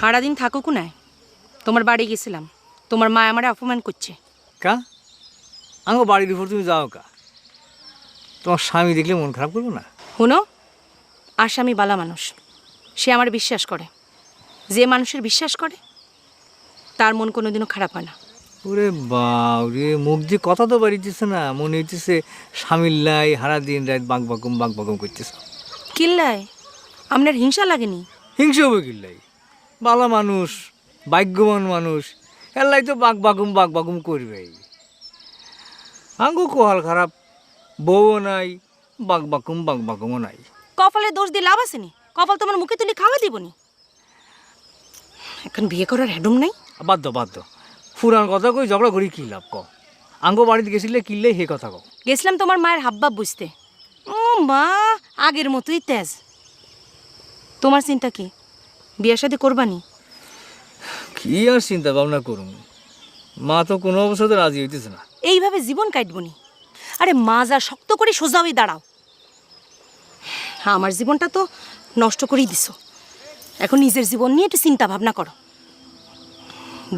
সারাদিন থাকুক নাই, তোমার বাড়ি গেছিলাম, তোমার মা আমারে অপমান করছে। কা আঙ্গো বাড়ির উপর তুমি যাও কা? তোমার স্বামী দেখলে মন খারাপ করবো না? শুনো, আসামি বালা মানুষ, সে আমার বিশ্বাস করে। যে মানুষের বিশ্বাস করে তার মন কোনোদিনও খারাপ হয় না। ওরে বাউরে, মুখ দিয়ে কথা তো বাড়িতেছে না, মনে হইতেছে স্বামীর লাই হারা দিন রাত বাঁক বাঁকুম করতেছ। কিল্লায় আপনার হিংসা লাগেনি? হিংসা হবে কিল্লাই? বালা মানুষ, ভাগ্যবান মানুষ, এল্লাই তো বাঁক বাঁকুম করবেই। আঙ্গো কোহাল খারাপ, বউও নাই, বাঁক বাঁকুমও নাই। কপালে দোষ দিয়ে লাভ আসেনি? কপাল তোমার মুখে তুলি খাওয়া দিবনি। এখন বিয়ে করার হ্যাডম নাই। বাধ্য ফুরান কথা কই ঝগড়া করি কি লাভ? ক আঙ্গো বাড়িতে গেছিলে কিনলে হে কথা কও। গেছিলাম তোমার মায়ের হাবভাব বুঝতে। ও মা, আগের মতোই তেজ। তোমার চিন্তা কি, বিয়ে শাদী করবানি? কি আর চিন্তা ভাবনা করুন, মা তো কোনো অবস্থাতে রাজি হইতেছে না। এইভাবে জীবন কাটবনি? আরে মা যা শক্ত করে সোজা হয়ে দাঁড়াও। আমার জীবনটা তো নষ্ট করেই দিছো, এখন নিজের জীবন নিয়ে একটু চিন্তা ভাবনা করো।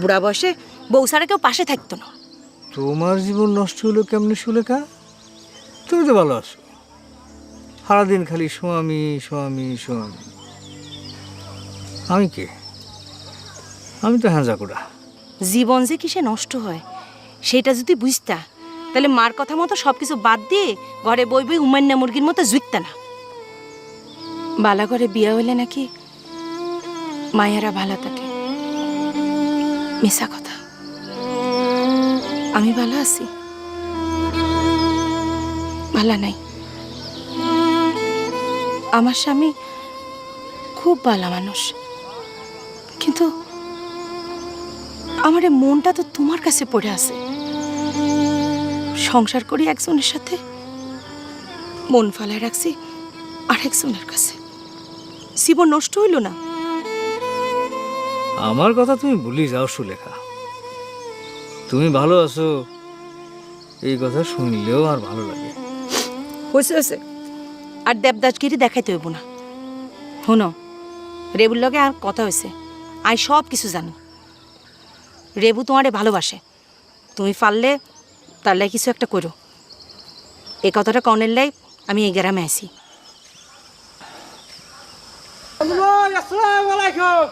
বুড়া বয়সে বউ ছাড়া কেউ পাশে থাকতো না। তোমার জীবন নষ্ট হলো কেমনি সুলেখা? তুমি তো ভালো আছো, সারাদিন খালি স্বামী স্বামী স্বামী। আমি কে? আমি তো হ্যাঁজাকুড়া। জীবন যে কিসে নষ্ট হয় সেটা যদি বুঝতা, তাহলে মার কথা মতো সবকিছু বাদ দিয়ে ঘরে বই বই উমান্না মুরগির মতো জুইতা না। বালা ঘরে বিয়া হইলে নাকি মায়েরা ভালো থাকে, মিশা কথা। আমি ভালো আছি? ভালো নাই। আমার স্বামী খুব ভালো মানুষ, কিন্তু আমার এই মনটা তো তোমার কাছে পড়ে আছে। সংসার করি একজনের সাথে, মন ফালায় রাখছি আরেকজনের কাছে। জীবন নষ্ট হইল না? আমার কথা তুমি ভুলি যাও সুলেখা, তুমি ভালো আছো এই কথা শুনলেও আর ভালো লাগে। হয়েছে আর দেবদাসগিরি দেখাইতে হইব না। শোনো, রেবুর লগে আর কথা হয়েছে, আই সব কিছু জানি। রেবু তোমারে ভালোবাসে, তুমি পারলে তার লাই কিছু একটা করো। এই কথাটা কনের লাই আমি এই গ্রামে আসি। আসসালামু আলাইকুম।